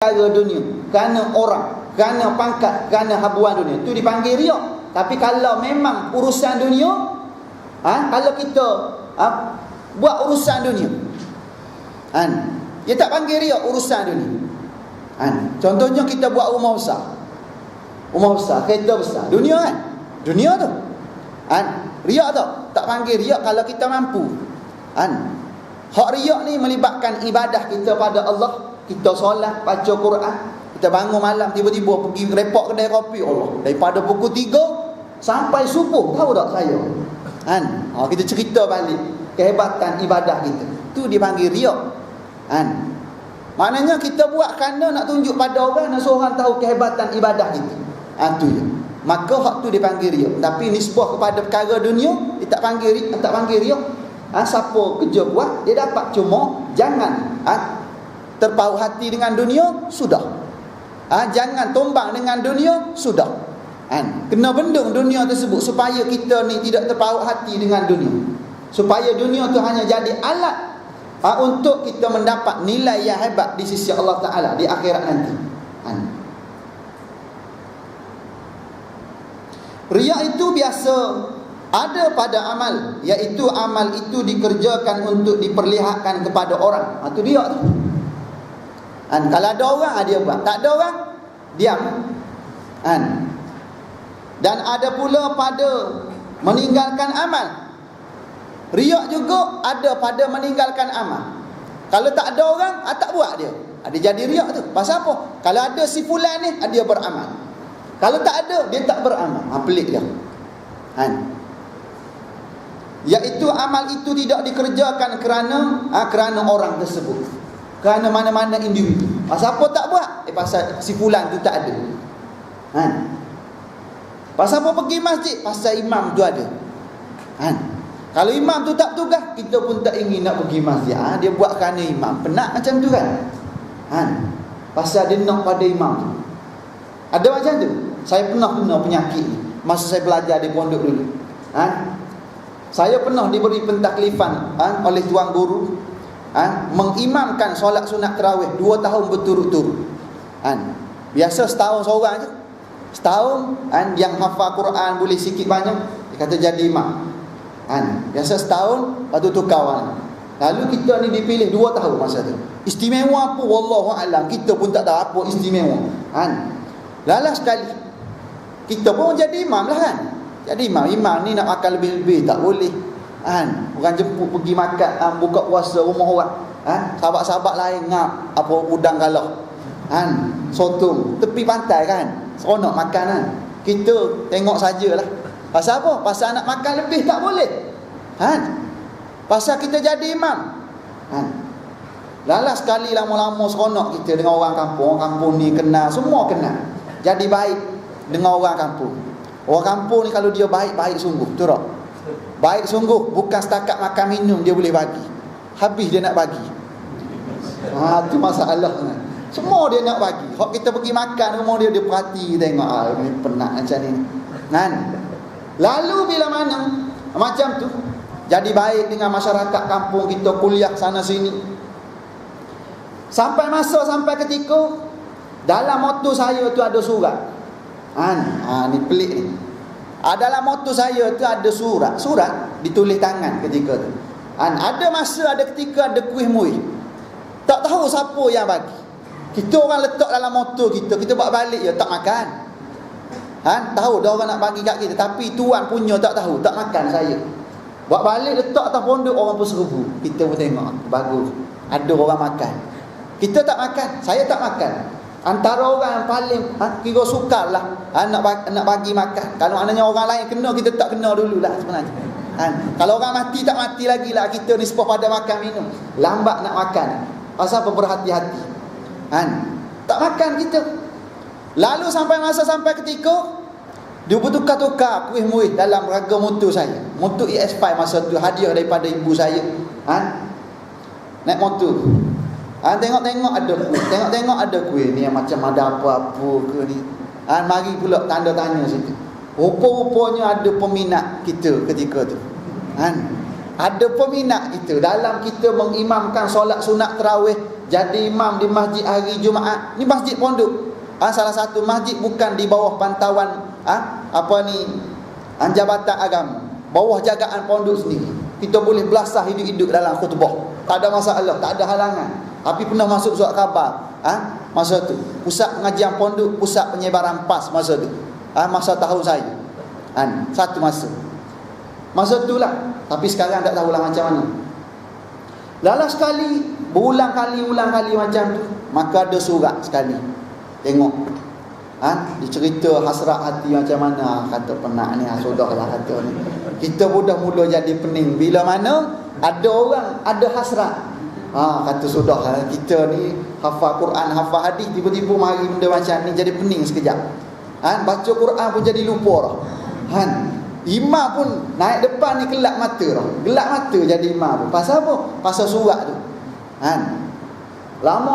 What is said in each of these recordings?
perkara dunia, kerana orang, kerana pangkat, kerana habuan dunia, itu dipanggil riak. Tapi kalau memang urusan dunia, kalau kita buat urusan dunia, dia tak panggil riak urusan dunia. Contohnya kita buat rumah besar, kereta besar, dunia kan, dunia tu, riak tu tak panggil riak kalau kita mampu. Hak riak ni melibatkan ibadah kita pada Allah. Kita solat, baca Quran, kita bangun malam, tiba-tiba pergi repot kedai kopi, Allah, daripada pukul 3 sampai subuh, tahu tak saya? Kita cerita balik kehebatan ibadah kita, tu dipanggil riak. Maknanya kita buat kerana nak tunjuk pada orang, nak suruh orang tahu kehebatan ibadah kita. Tu je. Maka hak tu dipanggil riak. Tapi nisbah kepada perkara dunia, dia tak panggil riak. Siapa kerja buat, dia dapat. Cuma jangan terpaut hati dengan dunia, sudah. Jangan tumbang dengan dunia, sudah. Kena bendung dunia tersebut supaya kita ni tidak terpaut hati dengan dunia, supaya dunia tu hanya jadi alat untuk kita mendapat nilai yang hebat di sisi Allah Ta'ala di akhirat nanti. Riak itu biasa ada pada amal, iaitu amal itu dikerjakan untuk diperlihatkan kepada orang. Itu riak tu. Kalau ada orang, dia buat. Tak ada orang, diam. Dan ada pula pada meninggalkan amal. Riak juga ada pada meninggalkan amal. Kalau tak ada orang, tak buat dia, dia jadi riak tu. Pasal apa? Kalau ada si fulan ni, dia beramal. Kalau tak ada, dia tak beramal. Pelik dia. Iaitu amal itu tidak dikerjakan kerana orang tersebut, kerana mana-mana individu. Pasal apa tak buat? Pasal si fulan tu tak ada. Pasal apa pergi masjid? Pasal imam tu ada. Kalau imam tu tak tugas, kita pun tak ingin nak pergi masjid. Dia buat kerana imam. Penat macam tu kan? Pasal dia nak pada imam tu. Ada macam tu. Saya pernah kena penyakit ni masa saya belajar di pondok dulu. Saya pernah diberi pentaklifan oleh tuan guru mengimamkan solat sunat tarawih 2 tahun berturut-turut. Biasa setahun seorang je. Setahun yang hafal Quran boleh sikit banyak, dia kata jadi imam. Biasa setahun, lepas tu tukar orang. Lalu kita ni dipilih 2 tahun masa tu. Istimewa apa? Wallahualam, kita pun tak tahu apa istimewa. Lalas sekali kita pun jadi imam lah kan. Jadi imam ni nak makan lebih-lebih tak boleh. Orang jemput pergi makan, buka puasa rumah orang. Sahabat-sahabat lain ngap apa udang galah. Sotong tepi pantai kan. Seronok makan kan. Kita tengok sajalah. Pasal apa? Pasal nak makan lebih tak boleh. Pasal kita jadi imam. Lalas sekali lama-lama seronok kita dengan orang kampung. Orang kampung ni kenal, semua kenal. Jadi baik dengan orang kampung. Orang kampung ni kalau dia baik-baik sungguh, betul tak? Baik sungguh, bukan setakat makan minum dia boleh bagi. Habis dia nak bagi. Itu masalah. Semua dia nak bagi. Hak kita pergi makan rumah dia, dia perhati tengok ni penat macam ni. Lalu bila mana macam tu, jadi baik dengan masyarakat kampung kita, kuliah sana sini. Sampai ketika dalam motor saya tu ada surat. Ni pelik ni. Dalam motor saya tu ada surat ditulis tangan ketika tu. Ada masa, ada ketika ada kuih muih. Tak tahu siapa yang bagi. Kita orang letak dalam motor kita bawa balik je, tak makan. Tahu dah orang nak bagi kat kita, tapi tuan punya tak tahu, tak makan saya. Bawa balik letak atas pondok, orang pun serbu. Kita pun tengok, bagus. Ada orang makan. Kita tak makan, saya tak makan. Antara orang yang paling kira sukar lah nak bagi makan. Kalau maknanya orang lain kena, kita tak kena dululah sebenarnya. Kalau orang mati tak mati lagi lah, kita nisbah pada makan minum. Lambat nak makan. Pasal apa? Berhati-hati. Tak makan kita. Lalu sampai ketika dia bertukar-tukar kuih muih dalam raga motor saya. Motor ES5 masa tu, hadiah daripada ibu saya. Naik motor. Tengok-tengok ada kuih ni yang macam ada apa-apa ke ni. Mari pula tanda tanya situ. Rupa-rupanya ada peminat kita ketika tu. Ada peminat kita dalam kita mengimamkan solat sunat tarawih jadi imam di masjid hari Jumaat. Ni masjid pondok. Salah satu masjid bukan di bawah pantauan jabatan agama, bawah jagaan pondok sendiri. Kita boleh belasah hidup-hidup dalam khutbah. Tak ada masalah, tak ada halangan. Tapi pernah masuk surat khabar masa tu. Pusat pengajian pondok, pusat penyebaran PAS masa tu. Masa tahun saya. Satu masa tu lah. Tapi sekarang tak tahulah macam mana. Lala sekali, berulang kali macam tu, maka ada surat sekali. Tengok dicerita hasrat hati macam mana. Kata penat ni, sudahlah kata ni. Kita mula jadi pening. Bila mana ada orang ada hasrat, kata sudahlah, kita ni hafal Quran, hafal hadis, tiba-tiba mari benda macam ni jadi pening sekejap. Baca Quran pun jadi lupa dah. Imam pun naik depan ni gelap mata dah. Gelap mata jadi imam pun. Pasal apa? Pasal surat tu. Lama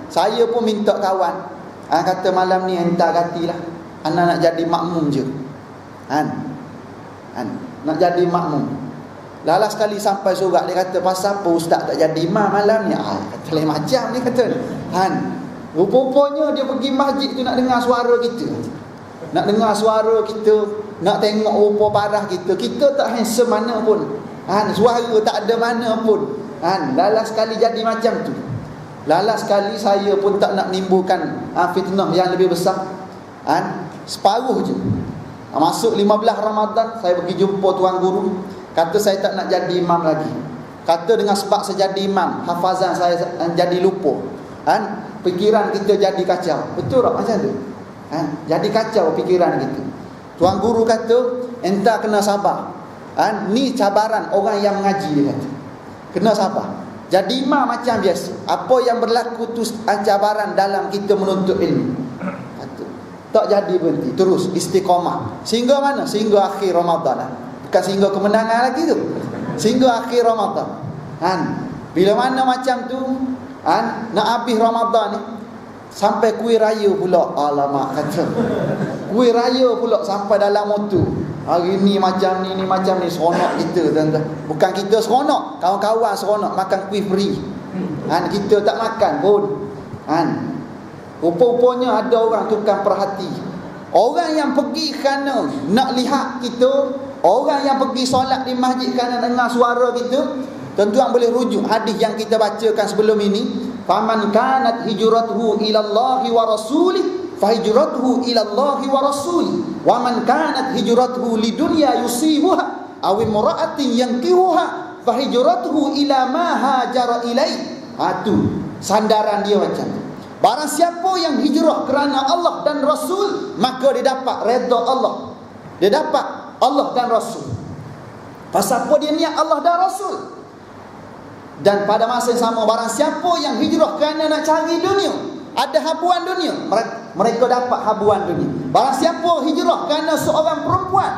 saya pun minta kawan. Kata malam ni hantar gantilah. Anak nak jadi makmum je. Nak jadi makmum. Lala sekali sampai surat, dia kata pasal apa ustaz tak jadi imam malam ni? Kata lain macam ni kata. Rupanya dia pergi masjid tu nak dengar suara kita. Nak dengar suara kita, nak tengok rupa parah kita. Kita tak handsome mana pun. Suara tak ada mana pun. Lala sekali jadi macam tu. Lala sekali saya pun tak nak menimbulkan fitnah yang lebih besar. Separuh je. Masuk 15 Ramadan, saya pergi jumpa tuan guru. Kata saya tak nak jadi imam lagi. Kata dengan sebab saya jadi imam, hafazan saya jadi lupa. Fikiran kita jadi kacau. Betul tak macam tu? Jadi kacau fikiran kita. Tuan guru kata, entah kena sabar. Ni cabaran orang yang mengaji, dia kata. Kena sabar. Jadi imam macam biasa. Apa yang berlaku tu cabaran dalam kita menuntut ilmu. Kata, tak jadi berhenti, terus istiqamah. Sehingga mana? Sehingga akhir Ramadan. Bukan sehingga kemenangan lagi tu. Sehingga akhir Ramadan. Bila mana macam tu, nak habis Ramadan ni, sampai kuih raya pula. Alamak, kata kuih raya pula sampai dalam motor. Hari ni macam ni macam ni. Seronok kita, tuan-tuan. Bukan kita seronok, kawan-kawan seronok makan kuih free. Kita tak makan pun. Rupa-rupanya ada orang tukang perhati. Orang yang pergi kerana nak lihat kita, orang yang pergi solat di masjid kerana dengar suara kita. Tuan-tuan boleh rujuk hadis yang kita bacakan sebelum ini. Faman kanat hijratuhu ila Allahi wa rasulih fahijratuhu ila Allahi wa rasulih. Wa man kanat hijratuhu lidunya yusibuha aw imra'atin yankihuha fahijratuhu ila ma hajara ilaih. Tu sandaran dia macam tu. Barang siapa yang hijrah kerana Allah dan Rasul, maka dia dapat redha Allah. Dia dapat Allah dan Rasul. Pasal apa dia niat Allah dan Rasul? Dan pada masa yang sama, barang siapa yang hijrah kerana nak cari dunia, ada habuan dunia, mereka dapat habuan dunia. Barang siapa hijrah kerana seorang perempuan,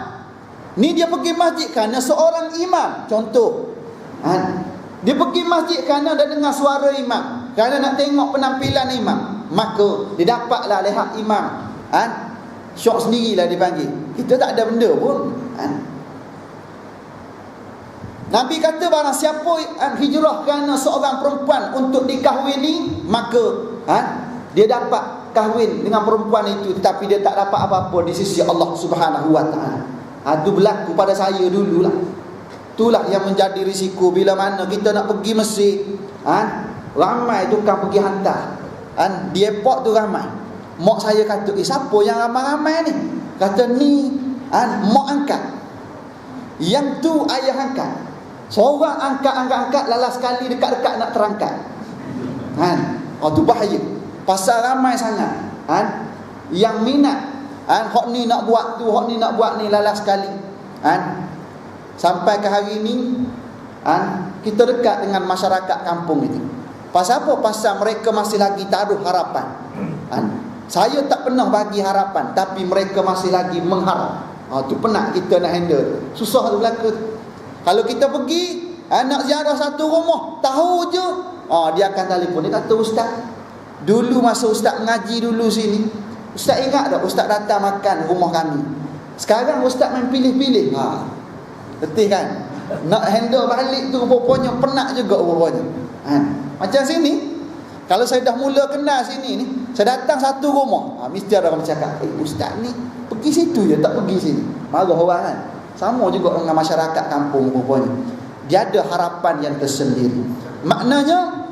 ni dia pergi masjid kerana seorang imam. Contoh, dia pergi masjid kerana dah dengar suara imam, kerana nak tengok penampilan imam, maka dia dapatlah lihat imam. Syok sendirilah dipanggil. Kita tak ada benda pun. Nabi kata barang siapa hijrah kerana seorang perempuan untuk dikahwini, maka dia dapat kahwin dengan perempuan itu, tetapi dia tak dapat apa-apa di sisi Allah Subhanahu wa taala. Itu berlaku pada saya dululah. Itulah yang menjadi risiko bila mana kita nak pergi Mesir. Ramai tukang pergi hantar. Di airport tu ramai. Mak saya kata, siapa yang ramai-ramai ni? Kata ni mak angkat. Yang tu ayah angkat. Seorang angkat lalas sekali dekat-dekat nak terangkat. Tu bahaya. Pasal ramai sangat. Yang minat. Hak ni nak buat tu, hak ni nak buat ni, lalas sekali. Sampai ke hari ni, kita dekat dengan masyarakat kampung itu. Pasal apa? Pasal mereka masih lagi taruh harapan. Saya tak pernah bagi harapan, tapi mereka masih lagi mengharap. Tu penat kita nak handle. Susah tu berlaku. Kalau kita pergi nak ziarah satu rumah, tahu je, dia akan telefon. Dia kata, ustaz, dulu masa ustaz mengaji dulu sini, ustaz ingat tak ustaz datang makan rumah kami? Sekarang ustaz main pilih-pilih. Letih kan? Nak handle balik tu rupanya penat juga rupanya. Macam sini, kalau saya dah mula kenal sini ni, saya datang satu rumah, mesti ada orang cakap, ustaz ni pergi situ je, tak pergi sini. Marah orang kan. Sama juga dengan masyarakat kampung rupanya. Dia ada harapan yang tersendiri. Maknanya,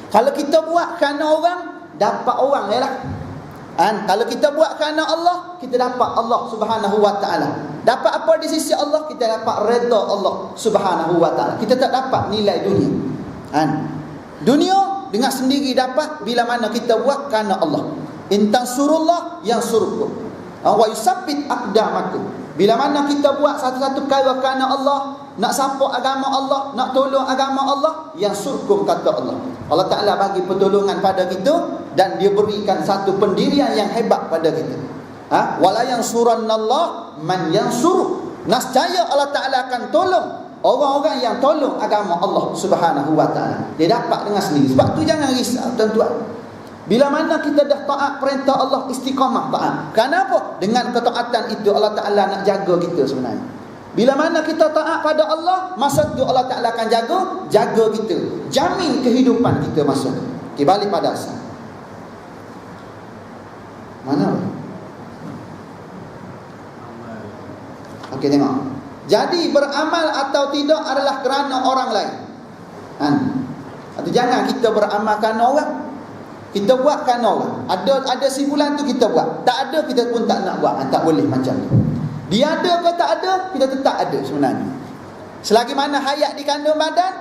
kalau kita buat kerana orang, dapat orang je lah. Kalau kita buat kerana Allah, kita dapat Allah Subhanahu wa ta'ala. Dapat apa di sisi Allah? Kita dapat redha Allah Subhanahu wa ta'ala. Kita tak dapat nilai dunia. Dunia dengan sendiri dapat bila mana kita buat kerana Allah. In tansurullah yansurkum wa yusabbit aqdamakum. Bila mana kita buat satu-satu perkara kerana Allah, nak support agama Allah, nak tolong agama Allah, yansurkum kata Allah. Allah Ta'ala bagi pertolongan pada kita dan dia berikan satu pendirian yang hebat pada kita. Wala yansurannallah man yansur. Nascaya Allah Ta'ala akan tolong orang-orang yang tolong agama Allah Subhanahu wa ta'ala. Dia dapat dengan sendiri. Sebab tu jangan risau tuan-tuan. Bila mana kita dah taat perintah Allah, istiqamah taat. Kenapa? Dengan ketaatan itu Allah Ta'ala nak jaga kita sebenarnya. Bila mana kita taat pada Allah, masa tu Allah Ta'ala akan jaga kita. Jamin kehidupan kita masa tu. Okay, balik pada asal. Mana? Okey, tengok. Jadi beramal atau tidak adalah kerana orang lain. Atau jangan kita beramal kerana orang. Kita buat kerana orang. Ada simpulan tu kita buat. Tak ada kita pun tak nak buat. Tak boleh macam tu. Dia ada ke tak ada, kita tetap ada sebenarnya. Selagi mana hayat di kandung badan,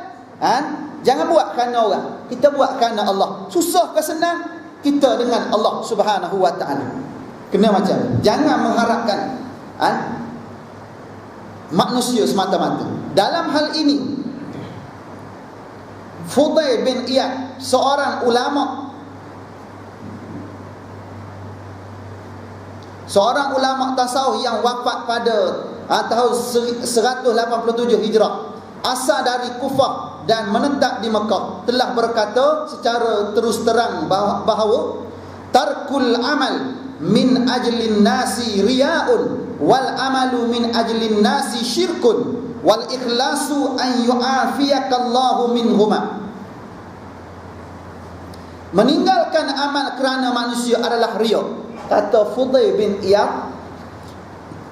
jangan buat kerana orang. Kita buat kerana Allah. Susah ke senang, kita dengan Allah Subhanahu wa ta'ala. Kena macam tu. Jangan mengharapkan manusia semata-mata. Dalam hal ini, Fudail bin Iyad, seorang ulama tasawuf yang wafat pada tahun 187 Hijrah, asal dari Kufah dan menetap di Mekah, telah berkata secara terus terang bahawa tarkul amal min ajlin nasi riya'un wal amalu min ajlin nasi syirkun wal ikhlasu an yu'afiyakallahu minhuma. Meninggalkan amal kerana manusia adalah riya. Kata Fudail bin Iyad,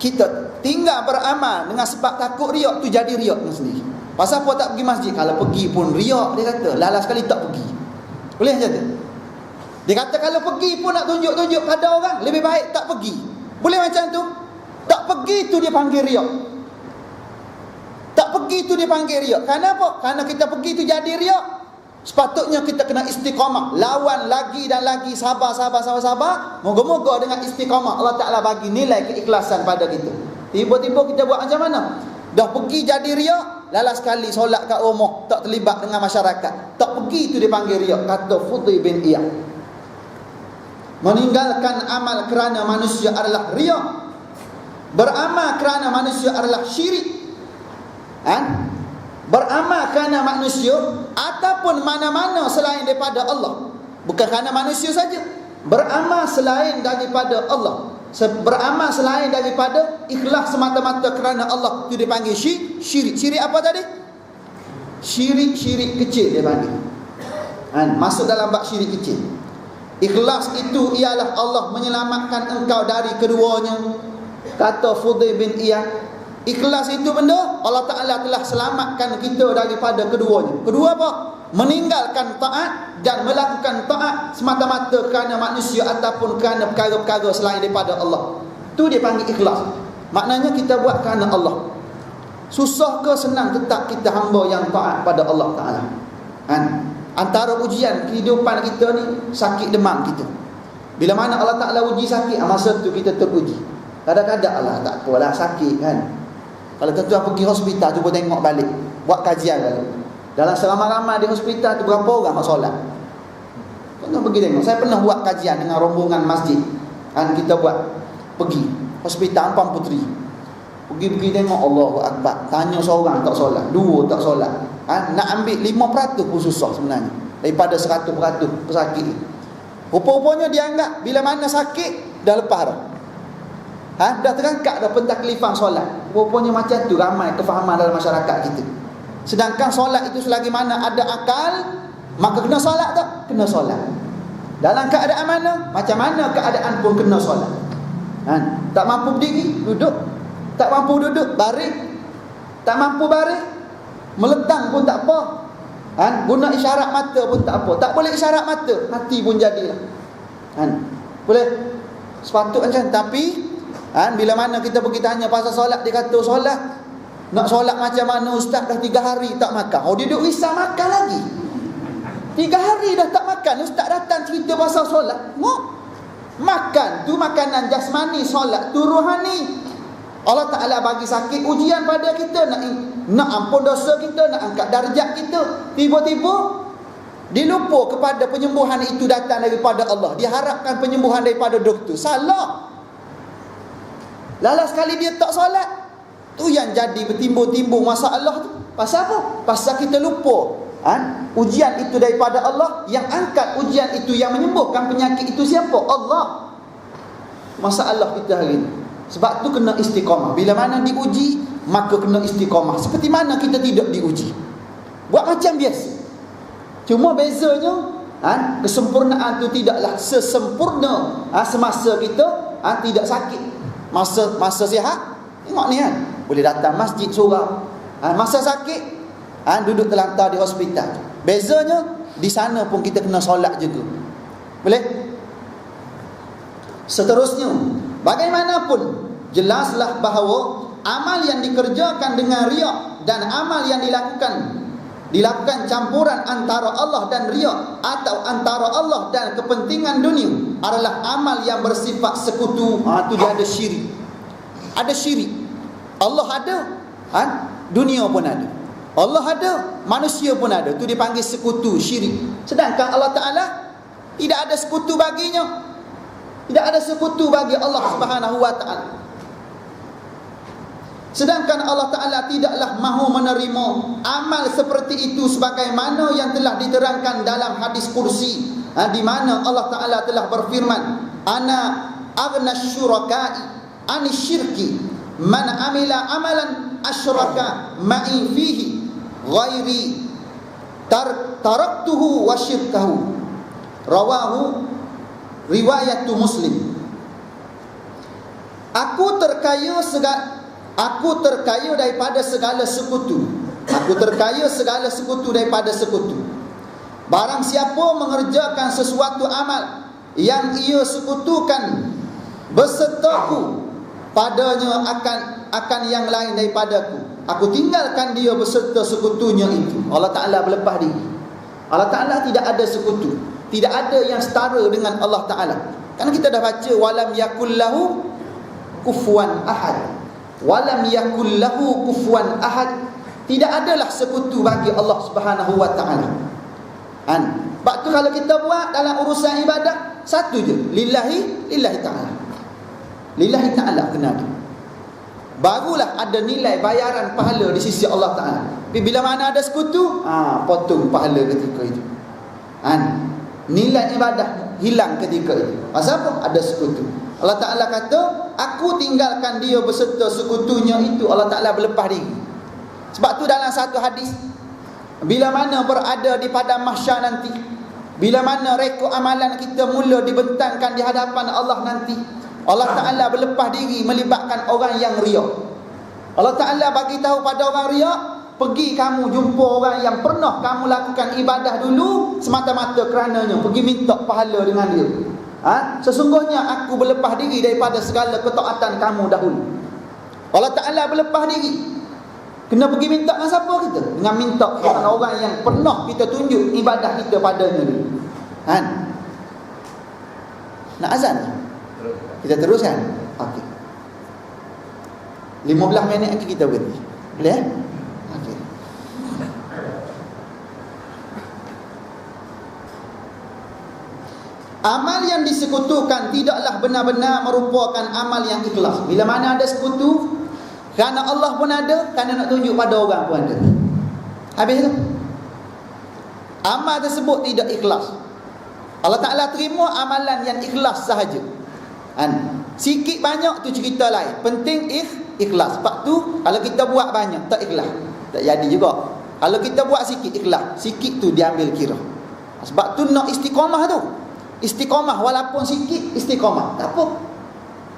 kita tinggal beramal dengan sebab takut riak tu jadi riak sendiri. Pasal apa tak pergi masjid? Kalau pergi pun riak, dia kata. Lalas sekali tak pergi. Boleh macam tu? Dia kata kalau pergi pun nak tunjuk-tunjuk pada orang, lebih baik tak pergi. Boleh macam tu? Tak pergi tu dia panggil riak. Tak pergi tu dia panggil riak. Kenapa? Kerana kita pergi tu jadi riak. Sepatutnya kita kena istiqamah, lawan lagi dan lagi, sabar. Moga-moga dengan istiqamah Allah Ta'ala bagi nilai keikhlasan pada kita. Tiba-tiba kita buat macam mana? Dah pergi jadi riak, lalas sekali solat kat rumah, tak terlibat dengan masyarakat. Tak pergi tu dipanggil riak. Kata Fudail bin Iyad, meninggalkan amal kerana manusia adalah riak. Beramal kerana manusia adalah syirik. Beramal kerana manusia ataupun mana-mana selain daripada Allah. Bukan kerana manusia saja. Beramal selain daripada Allah. Beramal selain daripada ikhlas semata-mata kerana Allah, itu dipanggil syirik. Syirik apa tadi? Syirik kecil dia panggil. Masuk dalam bab syirik kecil. Ikhlas itu ialah Allah menyelamatkan engkau dari keduanya. Kata Fudail bin Iyad, ikhlas itu benda Allah Ta'ala telah selamatkan kita daripada keduanya. Kedua apa? Meninggalkan taat dan melakukan taat semata-mata kerana manusia ataupun kerana perkara-perkara selain daripada Allah. Itu dia panggil ikhlas. Maknanya kita buat kerana Allah. Susah ke senang, tetap kita hamba yang taat pada Allah Ta'ala. Antara ujian kehidupan kita ni, sakit demam kita. Bila mana Allah Ta'ala uji sakit, masa tu kita teruji. Kadang-kadang lah tak apalah sakit kan. Kalau tuan-tuan pergi hospital, cuba tengok balik, buat kajian balik. Dalam seramai-ramai di hospital tu berapa orang nak solat? Tuan-tuan pergi tengok. Saya pernah buat kajian dengan rombongan masjid. Kita buat pergi hospital Ampang Puteri. Pergi tengok, Allahu Akbar. Tanya seorang tak solat, dua tak solat. Nak ambil 5% pun susah sebenarnya daripada 100% pesakit. Rupa-rupanya dia anggap bila mana sakit dah lepas dah. Dah terangkat dah pentaklifan solat. Rupanya macam tu ramai kefahaman dalam masyarakat kita. Sedangkan solat itu selagi mana ada akal, maka kena solat tak? Kena solat. Dalam keadaan mana? Macam mana keadaan pun kena solat. Tak mampu berdiri, duduk. Tak mampu duduk, baring. Tak mampu baring, meletang pun tak apa. Guna isyarat mata pun tak apa. Tak boleh isyarat mata, hati pun jadilah. Boleh? Sepatutnya macam. Tapi bila mana kita pergi tanya pasal solat, dia kata solat, nak solat macam mana ustaz, dah 3 hari tak makan. Dia duduk risau makan lagi. 3 hari dah tak makan, ustaz datang cerita pasal solat. Makan tu makanan jasmani, solat tu rohani. Allah Ta'ala bagi sakit ujian pada kita, nak ampun dosa kita, nak angkat darjat kita. Tiba-tiba dilupa kepada penyembuhan itu datang daripada Allah. Diharapkan penyembuhan daripada doktor. Salah. Lala sekali dia tak solat, tu yang jadi bertimbul-timbul masalah tu. Pasal apa? Pasal kita lupa ujian itu daripada Allah. Yang angkat ujian itu, yang menyembuhkan penyakit itu siapa? Allah. Masalah kita hari ini. Sebab tu kena istiqamah. Bila mana diuji, maka kena istiqamah. Seperti mana kita tidak diuji, buat macam biasa. Cuma bezanya kesempurnaan tu tidaklah sesempurna semasa kita tidak sakit. Masa sihat, tengok ni boleh datang masjid surau. Masa sakit duduk terlantar di hospital. Bezanya di sana pun kita kena solat juga. Boleh? Seterusnya, bagaimanapun jelaslah bahawa amal yang dikerjakan dengan riak dan amal yang dilakukan campuran antara Allah dan riak atau antara Allah dan kepentingan dunia adalah amal yang bersifat sekutu. Tu dia ada syirik. Ada syirik. Allah ada, dunia pun ada. Allah ada, manusia pun ada. Tu dipanggil sekutu, syirik. Sedangkan Allah Ta'ala tidak ada sekutu baginya. Tidak ada sekutu bagi Allah Subhanahu wa Ta'ala. Sedangkan Allah Ta'ala tidaklah mahu menerima amal seperti itu sebagaimana yang telah diterangkan dalam hadis kursi, di mana Allah Ta'ala telah berfirman, ana aghna syuraka'i anis syirki man amila amalan asyraka ma'i fihi ghairi taraktuhu wa syirkahu. Rawahu riwayatu Muslim. Aku terkaya daripada segala sekutu. Aku terkaya segala sekutu daripada sekutu. Barang siapa mengerjakan sesuatu amal yang ia sekutukan besertaku padanya akan yang lain daripadaku, aku tinggalkan dia beserta sekutunya itu. Allah Ta'ala berlepas diri. Allah Ta'ala tidak ada sekutu. Tidak ada yang setara dengan Allah Ta'ala. Kan kita dah baca walam yakullahu kufuwan ahad. Walam yakullahu kufuwan ahad. Tidak adalah sekutu bagi Allah Subhanahu wa Ta'ala. Sebab tu kalau kita buat dalam urusan ibadah, satu je, lillahi ta'ala. Lillahi ta'ala kena ada. Barulah ada nilai bayaran pahala di sisi Allah Ta'ala. Tapi bila mana ada sekutu, potong pahala ketika itu. Nilai ibadah hilang ketika itu. Pasal apa? Ada sekutu. Allah Ta'ala kata, aku tinggalkan dia beserta sekutunya itu. Allah Ta'ala berlepas diri. Sebab tu dalam satu hadis, bila mana berada di padang mahsyar nanti, bila mana rekod amalan kita mula dibentangkan di hadapan Allah nanti, Allah Ta'ala berlepas diri melibatkan orang yang riak. Allah Ta'ala bagi tahu pada orang riak, pergi kamu jumpa orang yang pernah kamu lakukan ibadah dulu semata-mata kerananya, pergi minta pahala dengan dia. Sesungguhnya aku berlepas diri daripada segala ketaatan kamu dahulu. Allah Ta'ala berlepas diri. Kena pergi minta dengan siapa kita? Dengan minta dengan orang yang pernah kita tunjuk ibadah kita padanya dulu. Nak azan? Kita teruskan? Okey. 15 minit lagi kita berhenti. Boleh? Okey. Amal yang disekutukan tidaklah benar-benar merupakan amal yang ikhlas. Bila mana ada sekutu, kerana Allah pun ada, kerana nak tunjuk pada orang pun ada. Habis tu. Amal tersebut tidak ikhlas. Allah Ta'ala terima amalan yang ikhlas sahaja. Sikit banyak tu cerita lain. Penting ikhlas. Sebab tu kalau kita buat banyak tak ikhlas, tak jadi juga. Kalau kita buat sikit ikhlas, sikit tu diambil kira. Sebab tu nak istiqamah tu. Istiqamah walaupun sikit, istiqamah. Tak apa.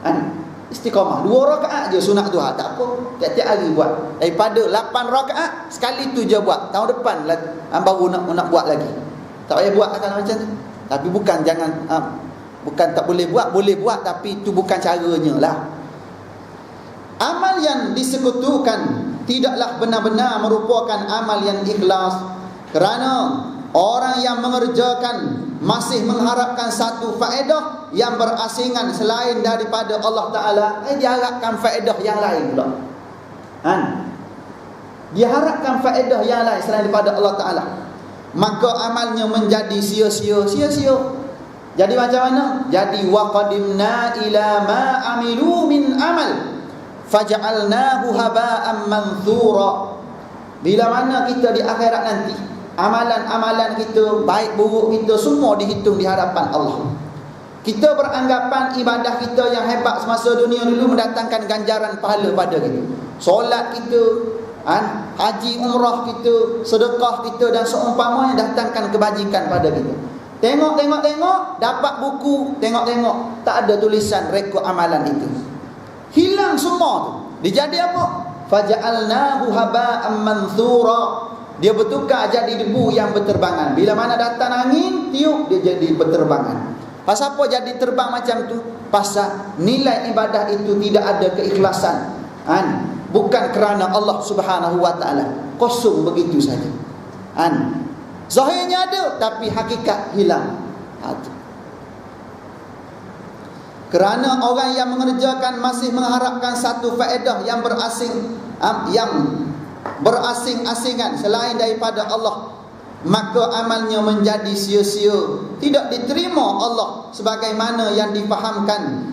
Kan? Istiqamah 2 rakaat je sunat duha, tak apa. Tiap-tiap hari buat. Daripada 8 rakaat sekali tu je buat. Tahun depan baru nak buat lagi. Tak payah buat kan macam tu. Tapi bukan bukan tak boleh buat, tapi tu bukan caranya lah. Amal yang disekutukan tidaklah benar-benar merupakan amal yang ikhlas, kerana orang yang mengerjakan masih mengharapkan satu faedah yang berasingan selain daripada Allah Ta'ala. Dia harapkan faedah yang lain pula. Dia harapkan faedah yang lain selain daripada Allah Ta'ala, maka amalnya menjadi sia-sia. Jadi macam mana? Jadi waqadimna ila ma amilu min amal faja'alnahu haba'an manthura. Bila mana kita di akhirat nanti, amalan-amalan kita, baik buruk kita, semua dihitung di hadapan Allah. Kita beranggapan ibadah kita yang hebat semasa dunia dulu mendatangkan ganjaran pahala pada kita. Solat kita, haji umrah kita, sedekah kita dan seumpamanya datangkan kebajikan pada kita. Tengok, dapat buku, tengok, tak ada tulisan rekod amalan itu. Hilang semua tu. Dia jadi apa? Faja'alnahu haba'an manthura. Dia bertukar jadi debu yang berterbangan. Bila mana datang angin, tiup, dia jadi berterbangan. Pasal apa jadi terbang macam tu? Pasal nilai ibadah itu tidak ada keikhlasan. Bukan kerana Allah Subhanahu wa ta'ala. Kosong begitu saja. Zahirnya ada, tapi hakikat hilang. Kerana orang yang mengerjakan masih mengharapkan satu faedah yang berasing-asingan selain daripada Allah, maka amalnya menjadi sia-sia, tidak diterima Allah sebagaimana yang difahamkan